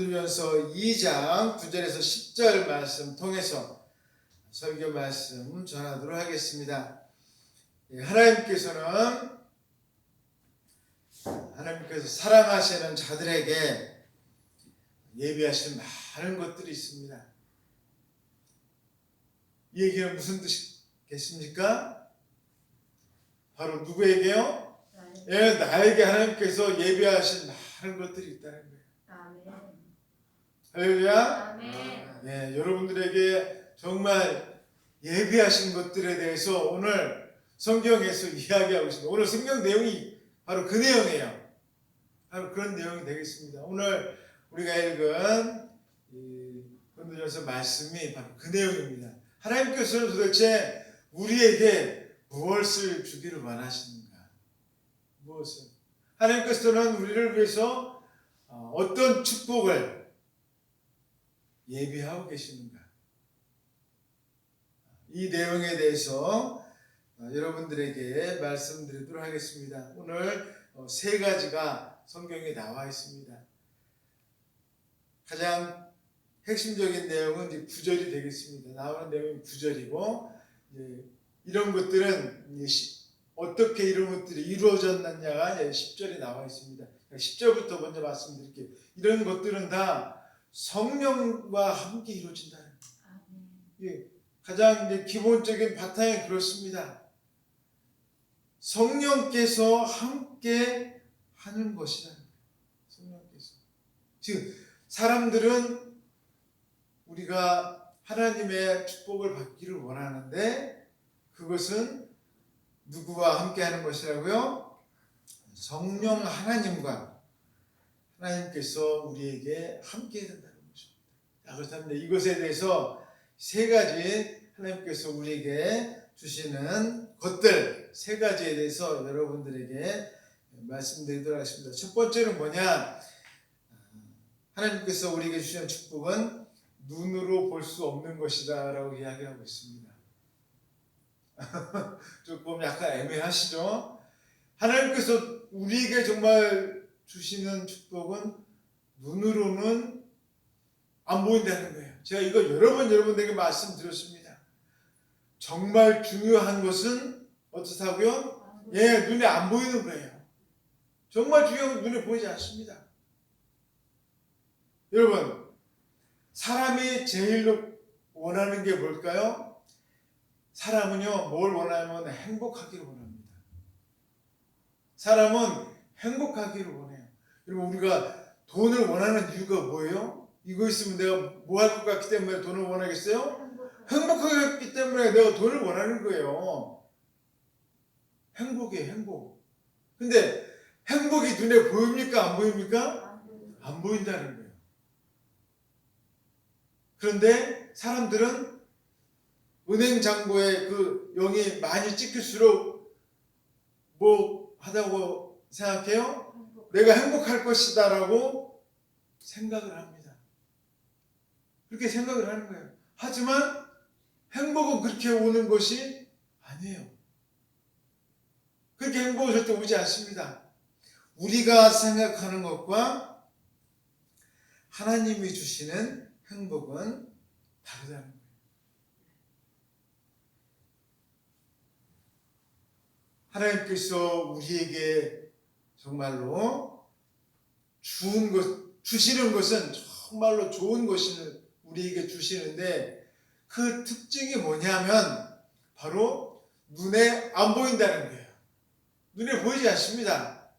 고린도전서 2장 9절에서 10절 말씀 통해서 설교 말씀 전하도록 하겠습니다. 하나님께서 사랑하시는 자들에게 예비하신 많은 것들이 있습니다. 이 얘기는 무슨 뜻이겠습니까? 바로 누구에게요? 나에게 하나님께서 예비하신 많은 것들이 있다는 거예요. 할렐루야. 여러분들에게 정말 예비하신 것들에 대해서 오늘 성경에서 이야기하고 있습니다. 오늘 성경 내용이 바로 그 내용이에요. 바로 그런 내용이 되겠습니다. 오늘 우리가 읽은 고린도전서 말씀이 바로 그 내용입니다. 하나님께서는 도대체 우리에게 무엇을 주기를 원하시는가? 무엇을? 하나님께서는 우리를 위해서 어떤 축복을 예비하고 계시는가? 이 내용에 대해서 여러분들에게 말씀드리도록 하겠습니다. 오늘 세 가지가 성경에 나와 있습니다. 가장 핵심적인 내용은 이제 9절이 되겠습니다. 나오는 내용이 9절이고 이런 것들은 어떻게 이런 것들이 이루어졌느냐가 10절에 나와 있습니다. 10절부터 먼저 말씀드릴게요. 이런 것들은 다 성령과 함께 이루어진다는 거예요. 가장 이제 기본적인 바탕이 그렇습니다. 성령께서 함께 하는 것이라는 거예요. 성령께서. 지금 사람들은 우리가 하나님의 축복을 받기를 원하는데 그것은 누구와 함께 하는 것이라고요? 성령 하나님께서 우리에게 함께 해야 된다는 것입니다. 그렇다면 이것에 대해서 세 가지 하나님께서 우리에게 주시는 것들 세 가지에 대해서 여러분들에게 말씀드리도록 하겠습니다. 첫 번째는 뭐냐? 하나님께서 우리에게 주시는 축복은 눈으로 볼 수 없는 것이다 라고 이야기하고 있습니다. 조금 약간 애매하시죠? 하나님께서 우리에게 정말 주시는 축복은 눈으로는 안 보인다는 거예요. 제가 이거 여러 번 여러분들에게 말씀드렸습니다. 정말 중요한 것은 어떻다고요? 눈에 안 보이는 거예요. 정말 중요한 건 눈에 보이지 않습니다. 여러분, 사람이 제일 원하는 게 뭘까요? 사람은요, 뭘 원하면 행복하기를 원합니다. 사람은 행복하기를 원해요. 여러분, 우리가 돈을 원하는 이유가 뭐예요? 이거 있으면 내가 뭐 할 것 같기 때문에 돈을 원하겠어요? 행복하기 때문에 내가 돈을 원하는 거예요. 행복이에요, 행복. 근데 행복이 눈에 보입니까? 안 보입니까? 안 보인다는 거예요. 그런데 사람들은 은행 잔고에 그 영이 많이 찍힐수록 뭐 하다고 생각해요? 내가 행복할 것이다 라고 생각을 합니다. 그렇게 생각을 하는 거예요. 하지만 행복은 그렇게 오는 것이 아니에요. 그렇게 행복은 절대 오지 않습니다. 우리가 생각하는 것과 하나님이 주시는 행복은 다르다는 거예요. 하나님께서 우리에게 정말로 주시는 것은 정말로 좋은 것을 우리에게 주시는데 그 특징이 뭐냐면 바로 눈에 안 보인다는 거예요. 눈에 보이지 않습니다.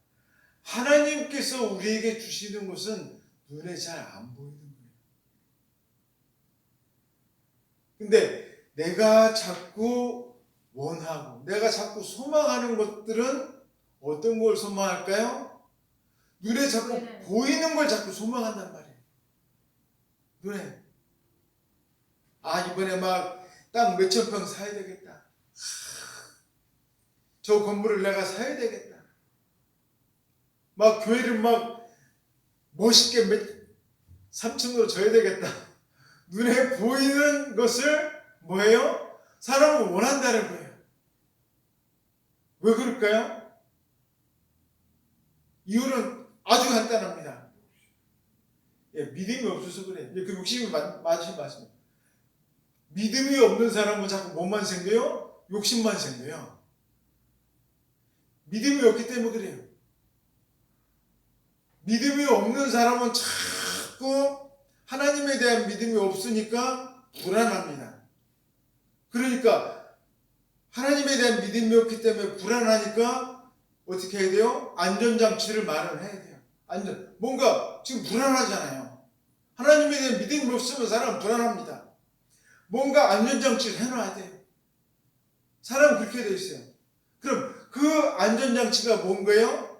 하나님께서 우리에게 주시는 것은 눈에 잘 안 보이는 거예요. 근데 내가 자꾸 원하고 내가 자꾸 소망하는 것들은 어떤 걸 소망할까요? 눈에 자꾸 보이는 걸 자꾸 소망한단 말이에요. 눈에. 이번에 막 땅 몇천 평 사야 되겠다. 저 건물을 내가 사야 되겠다. 막 교회를 막 멋있게 3층으로 져야 되겠다. 눈에 보이는 것을 뭐예요? 사람은 원한다는 거예요. 왜 그럴까요? 이유는 아주 간단합니다. 예, 믿음이 없어서 그래. 예, 그 욕심이 맞으신 말씀. 믿음이 없는 사람은 자꾸 뭐만 생겨요? 욕심만 생겨요. 믿음이 없기 때문에 그래요. 믿음이 없는 사람은 자꾸 하나님에 대한 믿음이 없으니까 불안합니다. 그러니까 하나님에 대한 믿음이 없기 때문에 불안하니까 어떻게 해야 돼요? 안전장치를 마련해야 돼요. 뭔가 지금 불안하잖아요. 하나님에 대한 믿음이 없으면 사람은 불안합니다. 뭔가 안전장치를 해놔야 돼요. 사람은 그렇게 되어 있어요. 그럼 그 안전장치가 뭔가요?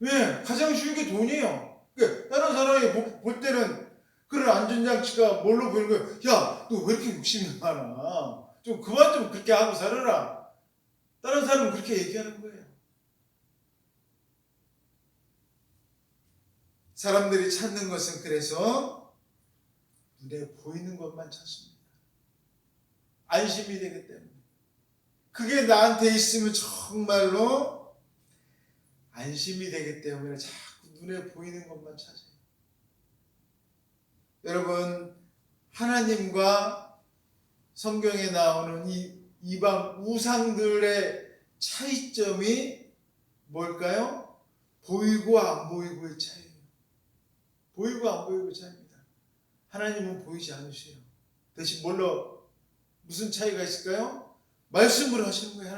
왜? 가장 쉬운 게 돈이에요. 그러니까 다른 사람이 볼 때는 그런 안전장치가 뭘로 보이는 거예요? 야, 너 왜 이렇게 욕심이 많아? 좀 그만 좀 그렇게 하고 살아라. 다른 사람은 그렇게 얘기하는 거예요. 사람들이 찾는 것은 그래서 눈에 보이는 것만 찾습니다. 안심이 되기 때문에. 그게 나한테 있으면 정말로 안심이 되기 때문에 자꾸 눈에 보이는 것만 찾아요. 여러분, 하나님과 성경에 나오는 이 이방 우상들의 차이점이 뭘까요? 보이고 안 보이고의 차이예요. 보이고 안 보이고의 차이입니다. 하나님은 보이지 않으세요. 대신 뭘로 무슨 차이가 있을까요? 말씀으로 하시는 거예요.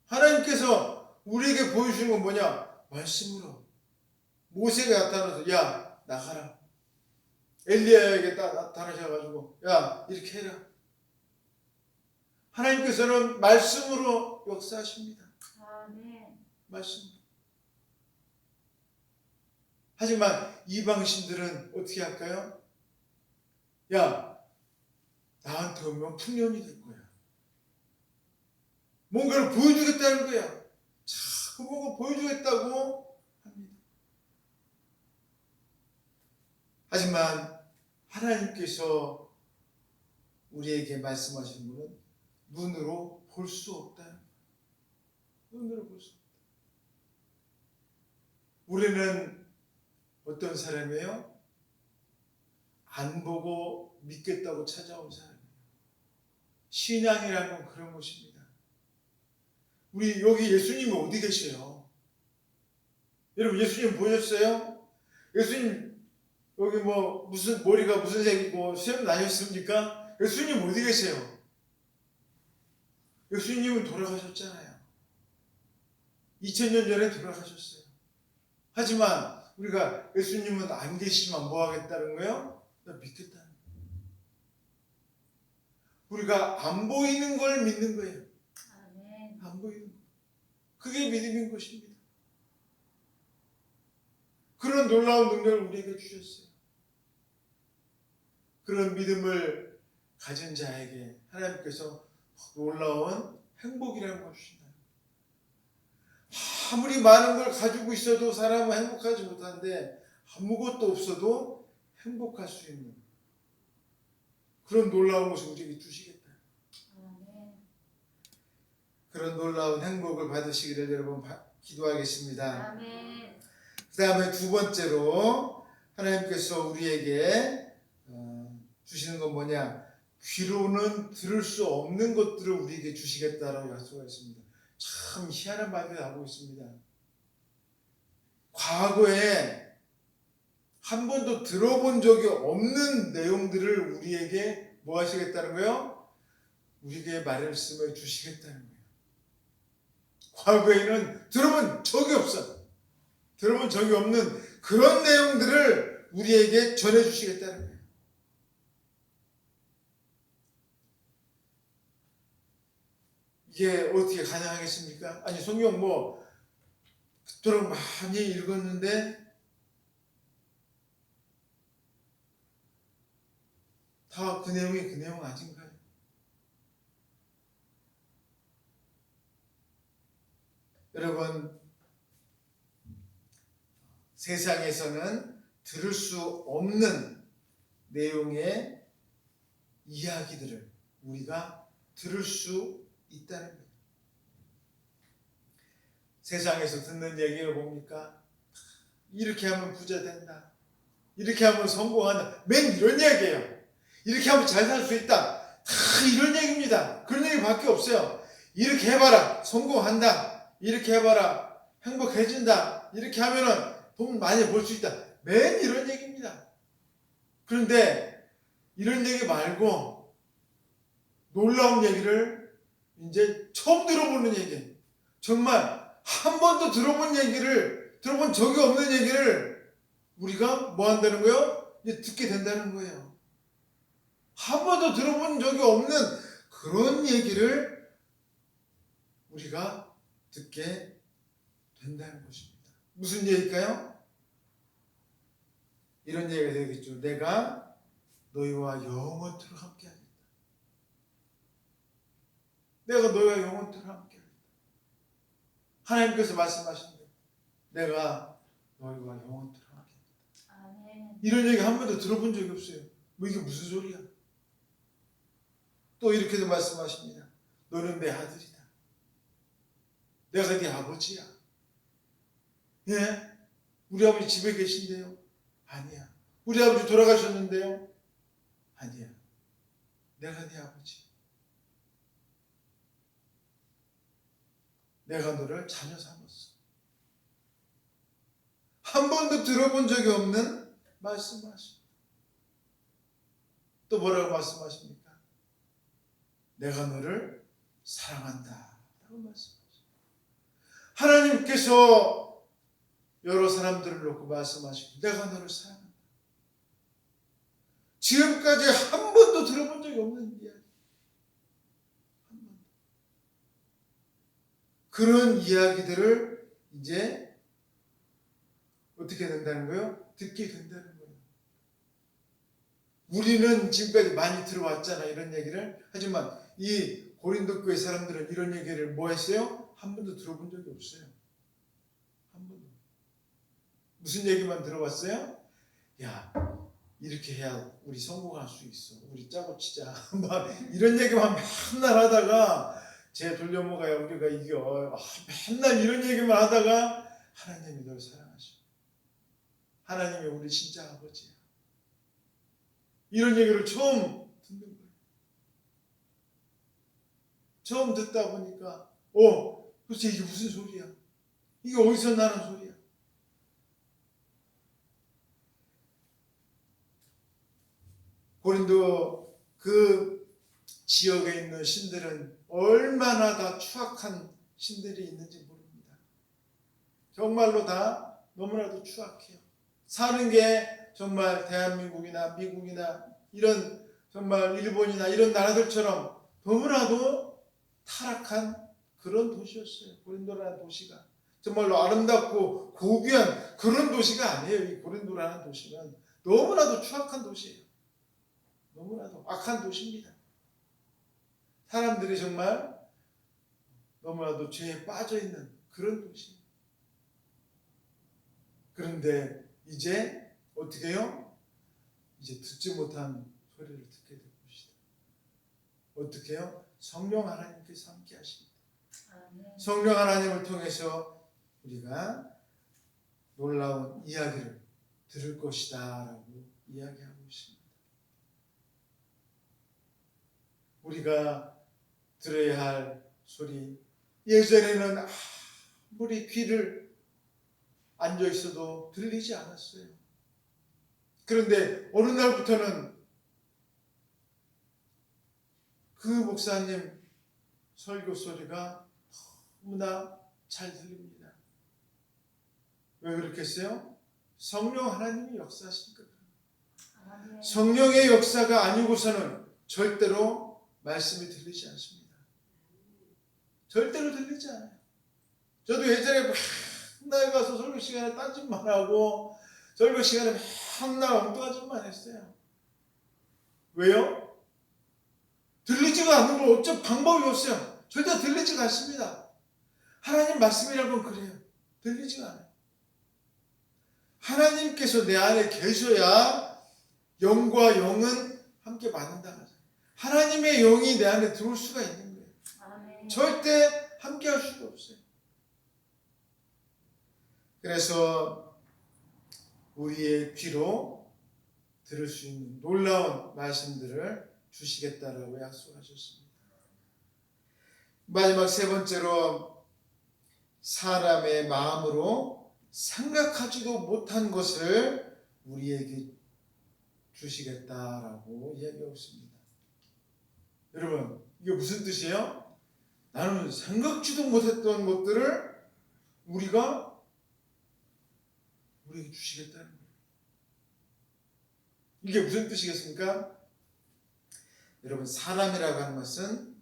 하나님께서 우리에게 보여주는 건 뭐냐? 말씀으로. 모세가 나타나서 야 나가라. 엘리야에게 나타나셔가지고 야 이렇게 해라. 하나님께서는 말씀으로 역사하십니다. 말씀. 하지만 이방신들은 어떻게 할까요? 야 나한테 오면 풍년이 될 거야. 뭔가를 보여주겠다는 거야. 자꾸 뭔가 보여주겠다고 합니다. 하지만 하나님께서 우리에게 말씀하시는 분은 눈으로 볼 수 없다. 눈으로 볼 수 없다. 우리는 어떤 사람이에요? 안 보고 믿겠다고 찾아온 사람이에요. 신앙이라는 건 그런 것입니다. 우리 여기 예수님이 어디 계세요? 여러분 예수님 보셨어요? 예수님 여기 뭐 무슨 머리가 무슨 색이고 수염 나셨습니까? 예수님 어디 계세요? 예수님은 돌아가셨잖아요. 2000년 전에 돌아가셨어요. 하지만 우리가 예수님은 안 계시지만 뭐 하겠다는 거예요? 나 믿겠다는 거예요. 우리가 안 보이는 걸 믿는 거예요. 안 보이는 거. 그게 믿음인 것입니다. 그런 놀라운 능력을 우리에게 주셨어요. 그런 믿음을 가진 자에게 하나님께서 놀라운 행복이라는 걸 주신다. 아무리 많은 걸 가지고 있어도 사람은 행복하지 못하는데 아무것도 없어도 행복할 수 있는 그런 놀라운 것을 우리에게 주시겠다. 그런 놀라운 행복을 받으시기를 여러분 기도하겠습니다. 그 다음에 두 번째로 하나님께서 우리에게 주시는 건 뭐냐? 귀로는 들을 수 없는 것들을 우리에게 주시겠다라고 약속하셨습니다. 참 희한한 말을 하고 있습니다. 과거에 한 번도 들어본 적이 없는 내용들을 우리에게 뭐 하시겠다는 거예요? 우리에게 말씀을 주시겠다는 거예요. 과거에는 들어본 적이 없어. 들어본 적이 없는 그런 내용들을 우리에게 전해주시겠다는 거예요. 이게 어떻게 가능하겠습니까? 아니 성경 그토록 많이 읽었는데 다 그 내용이 그 내용 아닌가요? 여러분 세상에서는 들을 수 없는 내용의 이야기들을 우리가 들을 수 있다는 거예요. 세상에서 듣는 얘기가 뭡니까? 이렇게 하면 부자 된다. 이렇게 하면 성공한다. 맨 이런 얘기예요. 이렇게 하면 잘 살 수 있다. 다 이런 얘기입니다. 그런 얘기밖에 없어요. 이렇게 해봐라. 성공한다. 이렇게 해봐라. 행복해진다. 이렇게 하면은 돈 많이 벌 수 있다. 맨 이런 얘기입니다. 그런데 이런 얘기 말고 놀라운 얘기를 이제 처음 들어보는 얘기. 정말 한 번도 들어본 적이 없는 얘기를 우리가 뭐 한다는 거예요? 이제 듣게 된다는 거예요. 한 번도 들어본 적이 없는 그런 얘기를 우리가 듣게 된다는 것입니다. 무슨 얘기일까요? 이런 얘기가 되겠죠. 내가 너희와 영원토록 함께하겠다. 내가 너희와 영원토록 함께하겠다. 하나님께서 말씀하신대. 내가 너희와 영원토록 함께하겠다. 아멘. 이런 얘기 한 번도 들어본 적이 없어요. 뭐 이게 무슨 소리야? 또 이렇게도 말씀하십니다. 너는 내 아들이다. 내가 네 아버지야. 예? 우리 아버지 집에 계신데요? 아니야. 우리 아버지 돌아가셨는데요? 아니야. 내가 네 아버지. 내가 너를 자녀 삼았어. 한 번도 들어본 적이 없는 말씀하십니다. 또 뭐라고 말씀하십니까? 내가 너를 사랑한다. 라고 말씀하십니다. 하나님께서 여러 사람들을 놓고 말씀하시고 내가 너를 사랑한다. 지금까지 한 번도 들어본 적이 없는 이야기. 한 번도. 그런 이야기들을 이제 어떻게 된다는 거예요? 듣게 된다는 거예요. 우리는 지금까지 많이 들어왔잖아 이런 얘기를. 하지만 이 고린도 교회 사람들은 이런 얘기를 뭐 했어요? 한 번도 들어본 적이 없어요. 한 번도. 무슨 얘기만 들어봤어요? 야, 이렇게 해야 우리 성공할 수 있어. 우리 짜고 치자. 막 이런 얘기만 맨날 하다가 쟤 돌려먹어야 우리가 이겨. 맨날 이런 얘기만 하다가 하나님이 널 사랑하셔. 하나님이 우리 진짜 아버지야. 이런 얘기를 처음 듣는 거예요. 처음 듣다 보니까 도대체 이게 무슨 소리야? 이게 어디서 나는 소리야? 고린도 그 지역에 있는 신들은 얼마나 다 추악한 신들이 있는지 모릅니다. 정말로 다 너무나도 추악해요. 사는 게 정말 대한민국이나 미국이나 이런 정말 일본이나 이런 나라들처럼 너무나도 타락한 그런 도시였어요. 고린도라는 도시가. 정말로 아름답고 고귀한 그런 도시가 아니에요. 이 고린도라는 도시는 너무나도 추악한 도시예요. 너무나도 악한 도시입니다. 사람들이 정말 너무나도 죄에 빠져있는 그런 도시예요. 그런데 이제 어떻게 해요? 이제 듣지 못한 소리를 듣게 될 것이다. 어떻게 해요? 성령 하나님께서 함께 하십니다. 아멘. 성령 하나님을 통해서 우리가 놀라운 이야기를 들을 것이다 라고 이야기하고 있습니다. 우리가 들어야 할 소리, 예전에는 아무리 귀를 앉아 있어도 들리지 않았어요. 그런데 어느 날부터는 그 목사님 설교 소리가 너무나 잘 들립니다. 왜 그렇겠어요? 성령 하나님이 역사하시니까 그래요. 아멘. 성령의 역사가 아니고서는 절대로 말씀이 들리지 않습니다. 절대로 들리지 않아요. 저도 예전에 맨날 가서 설교 시간에 딴짓만 하고 설교 시간에 맨날 엉뚱한 짓만 했어요. 왜요? 들리지가 않는 걸 어쩔 방법이 없어요. 절대 들리지가 않습니다. 하나님 말씀이라는 건 그래요. 들리지가 않아요. 하나님께서 내 안에 계셔야 영과 영은 함께 만난다는 거죠. 하나님의 영이 내 안에 들어올 수가 있는 거예요. 아멘. 절대 함께 할 수가 없어요. 그래서 우리의 귀로 들을 수 있는 놀라운 말씀들을 주시겠다라고 약속하셨습니다. 마지막 세 번째로 사람의 마음으로 생각하지도 못한 것을 우리에게 주시겠다라고 이야기하고 있습니다. 여러분, 이게 무슨 뜻이에요? 나는 생각지도 못했던 것들을 우리에게 주시겠다는 거예요. 이게 무슨 뜻이겠습니까? 여러분, 사람이라고 하는 것은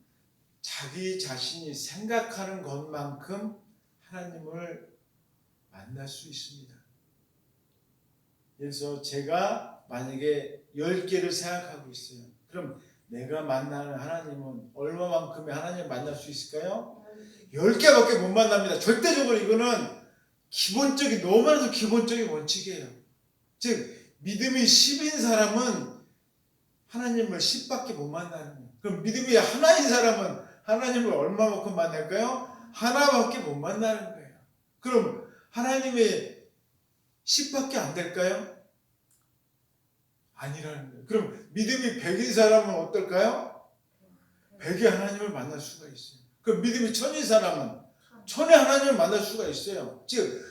자기 자신이 생각하는 것만큼 하나님을 만날 수 있습니다. 그래서 제가 만약에 10개를 생각하고 있어요. 그럼 내가 만나는 하나님은 얼마만큼의 하나님을 만날 수 있을까요? 10개밖에 못 만납니다. 절대적으로 이거는 기본적인, 너무나도 기본적인 원칙이에요. 즉 믿음이 10인 사람은 하나님을 10밖에 못 만나는 거예요. 그럼 믿음이 하나인 사람은 하나님을 얼마만큼 만날까요? 하나밖에 못 만나는 거예요. 그럼 하나님의 10밖에 안 될까요? 아니라는 거예요. 그럼 믿음이 100인 사람은 어떨까요? 100의 하나님을 만날 수가 있어요. 그럼 믿음이 1000인 사람은 1000의 하나님을 만날 수가 있어요. 즉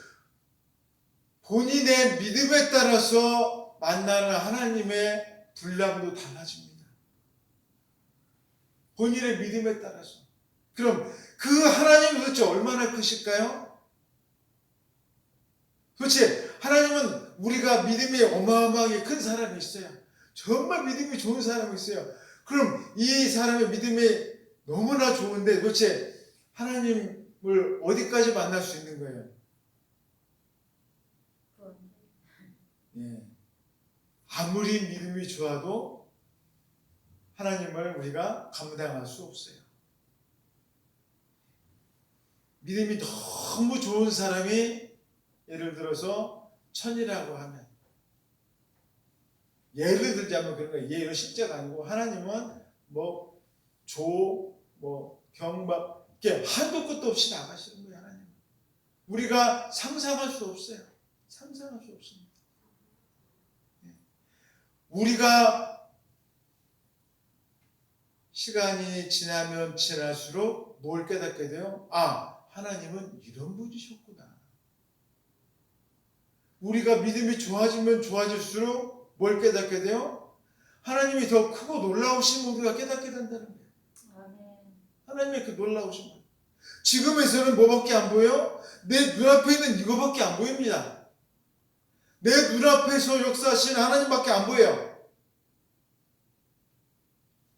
본인의 믿음에 따라서 만나는 하나님의 분량도 달라집니다. 본인의 믿음에 따라서. 그럼 그 하나님은 도대체 얼마나 크실까요? 도대체 하나님은 우리가 믿음이 어마어마하게 큰 사람이 있어요. 정말 믿음이 좋은 사람이 있어요. 그럼 이 사람의 믿음이 너무나 좋은데 도대체 하나님을 어디까지 만날 수 있는 거예요? 예. 아무리 믿음이 좋아도 하나님을 우리가 감당할 수 없어요. 믿음이 너무 좋은 사람이 예를 들어서 1000이라고 하면, 예를 들자면 그런 거예요. 예가 실제가 아니고 하나님은 경박 이렇게 한도 끝도 없이 나가시는 거예요. 하나님. 우리가 상상할 수 없어요. 상상할 수 없습니다. 우리가 시간이 지나면 지날수록 뭘 깨닫게 돼요? 하나님은 이런 분이셨구나. 우리가 믿음이 좋아지면 좋아질수록 뭘 깨닫게 돼요? 하나님이 더 크고 놀라우신 우리가 깨닫게 된다는 거예요. 하나님의 그 놀라우신 것. 지금에서는 뭐밖에 안 보여요? 내 눈앞에 있는 이거밖에 안 보입니다. 내 눈앞에서 역사하신 하나님밖에 안 보여요.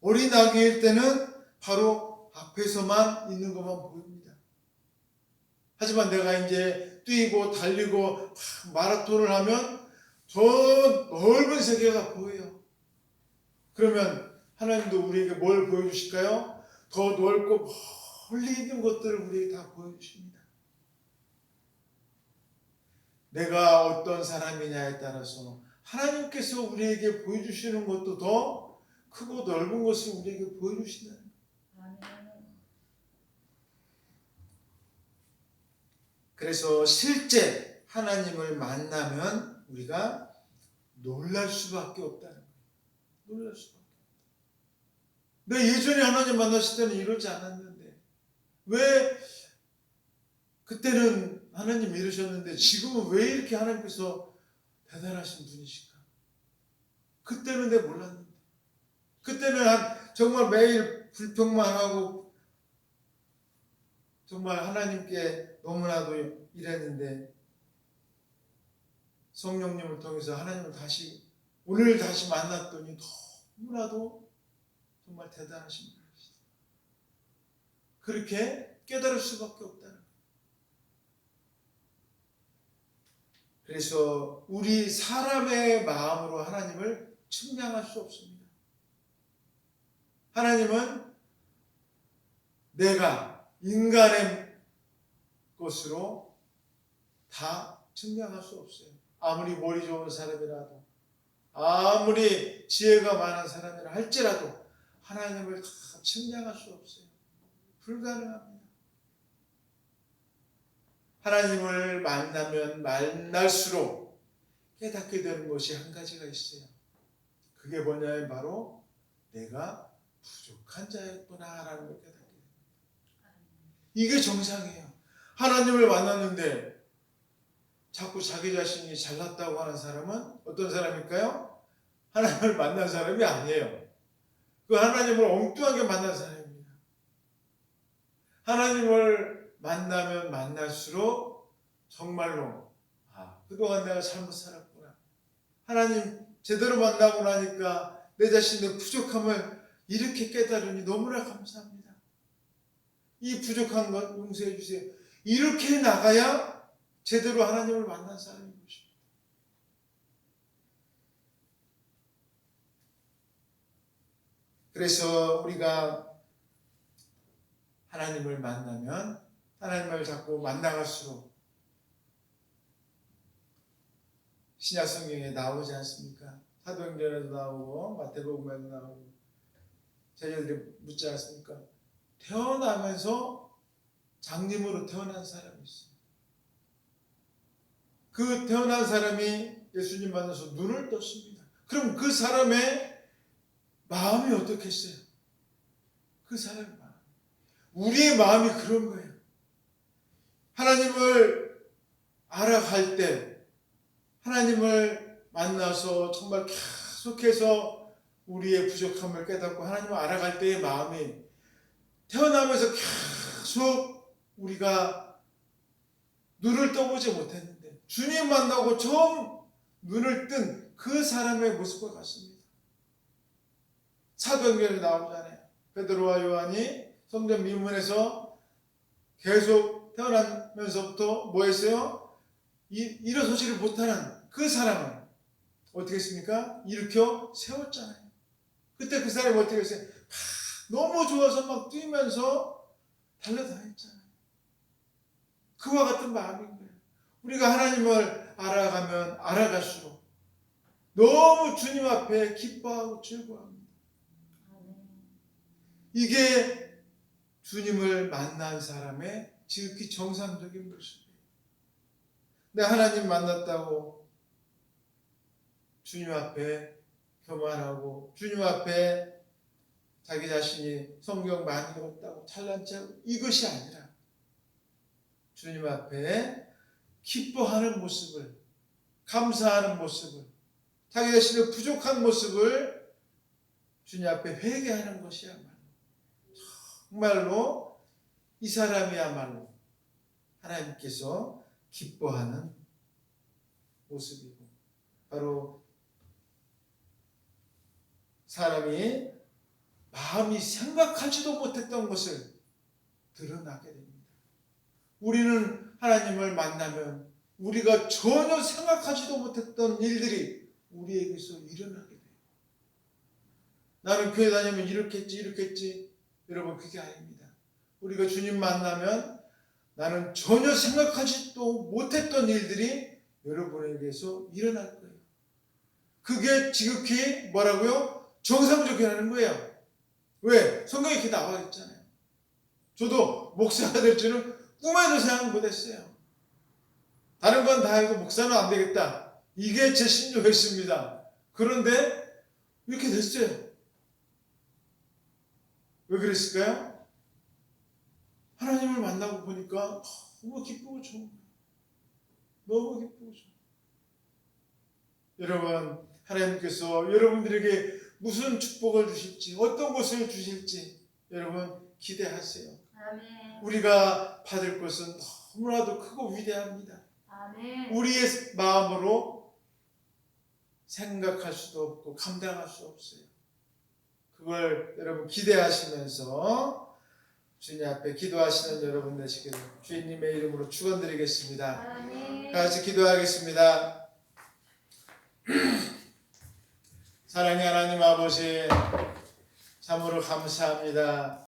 어린 아기일 때는 바로 앞에서만 있는 것만 보입니다. 하지만 내가 이제 뛰고 달리고 마라톤을 하면 저 넓은 세계가 보여요. 그러면 하나님도 우리에게 뭘 보여주실까요? 더 넓고 멀리 있는 것들을 우리에게 다 보여주십니다. 내가 어떤 사람이냐에 따라서 하나님께서 우리에게 보여주시는 것도 더 크고 넓은 것을 우리에게 보여주신다는 거예요. 그래서 실제 하나님을 만나면 우리가 놀랄 수밖에 없다는 거예요. 놀랄 수밖에 없다. 내 예전에 하나님 만났을 때는 이러지 않았는데 왜 그때는 하나님 이러셨는데 지금은 왜 이렇게 하나님께서 대단하신 분이실까? 그때는 내가 몰랐는데, 그때는 정말 매일 불평만 하고 정말 하나님께 너무나도 이랬는데 성령님을 통해서 하나님을 오늘 다시 만났더니 너무나도 정말 대단하신 분이시다. 그렇게 깨달을 수밖에 없다는 거예요. 그래서 우리 사람의 마음으로 하나님을 측량할 수 없습니다. 하나님은 내가 인간의 것으로 다 측량할 수 없어요. 아무리 머리 좋은 사람이라도, 아무리 지혜가 많은 사람이라 할지라도 하나님을 다 측량할 수 없어요. 불가능합니다. 하나님을 만나면 만날수록 깨닫게 되는 것이 한 가지가 있어요. 그게 뭐냐면 바로 내가 부족한 자였구나라는 걸 깨닫게 돼요. 이게 정상이에요. 하나님을 만났는데 자꾸 자기 자신이 잘났다고 하는 사람은 어떤 사람일까요? 하나님을 만난 사람이 아니에요. 그 하나님을 엉뚱하게 만난 사람입니다. 하나님을 만나면 만날수록 정말로 그동안 내가 잘못 살았구나. 하나님 제대로 만나고 나니까 내 자신의 부족함을 이렇게 깨달으니 너무나 감사합니다. 이 부족한 것 용서해 주세요. 이렇게 나가야 제대로 하나님을 만난 사람인 것입니다. 그래서 우리가 하나님을 만나면 하나님을 자꾸 만나갈수록 신약 성경에 나오지 않습니까? 사도행전에도 나오고 마태복음에도 나오고 제자들이 묻지 않습니까? 태어나면서 장님으로 태어난 사람이 있어요. 그 태어난 사람이 예수님 만나서 눈을 떴습니다. 그럼 그 사람의 마음이 어떻겠어요? 그 사람의 마음. 우리의 마음이 그런 거예요. 하나님을 알아갈 때 하나님을 만나서 정말 계속해서 우리의 부족함을 깨닫고 하나님을 알아갈 때의 마음이 태어나면서 계속 우리가 눈을 떠보지 못했는데 주님 만나고 처음 눈을 뜬 그 사람의 모습과 같습니다. 사도행전에 나오잖아요. 베드로와 요한이 성전 미문에서 계속 태어나면서부터 뭐 했어요? 일어서지를 못하는 그 사람을 어떻게 했습니까? 일으켜 세웠잖아요. 그때 그 사람이 어떻게 했어요? 너무 좋아서 막 뛰면서 달려다녔잖아요. 그와 같은 마음인 거예요. 우리가 하나님을 알아가면 알아갈수록 너무 주님 앞에 기뻐하고 즐거워합니다. 이게 주님을 만난 사람의 지극히 정상적인 모습이에요. 내가 하나님 만났다고 주님 앞에 교만하고 주님 앞에 자기 자신이 성경 많이 읽었다고 잘난 척하고 이것이 아니라 주님 앞에 기뻐하는 모습을, 감사하는 모습을, 자기 자신의 부족한 모습을 주님 앞에 회개하는 것이야말로 정말로 이 사람이야말로 하나님께서 기뻐하는 모습이고 바로 사람이 마음이 생각하지도 못했던 것을 드러나게 됩니다. 우리는 하나님을 만나면 우리가 전혀 생각하지도 못했던 일들이 우리에게서 일어나게 돼요. 나는 교회 다니면 이렇겠지. 여러분 그게 아닙니다. 우리가 주님 만나면 나는 전혀 생각하지도 못했던 일들이 여러분에게서 일어날 거예요. 그게 지극히 뭐라고요? 정상적이라는 거예요. 왜? 성경에 이렇게 나와 있잖아요. 저도 목사가 될 줄은 꿈에도 생각 못했어요. 다른 건 다 해도 목사는 안 되겠다. 이게 제 신조였습니다. 그런데 이렇게 됐어요. 왜 그랬을까요? 하나님을 만나고 보니까 너무 기쁘고 좋은 거예요. 너무 기쁘고 좋은 거예요. 여러분, 하나님께서 여러분들에게 무슨 축복을 주실지, 어떤 것을 주실지 여러분 기대하세요. 아멘. 우리가 받을 것은 너무나도 크고 위대합니다. 아멘. 우리의 마음으로 생각할 수도 없고 감당할 수 없어요. 그걸 여러분 기대하시면서 주님 앞에 기도하시는 여러분 되시기를 주님의 이름으로 축원드리겠습니다. 아멘. 같이 기도하겠습니다. 사랑의 하나님 아버지, 참으로 감사합니다.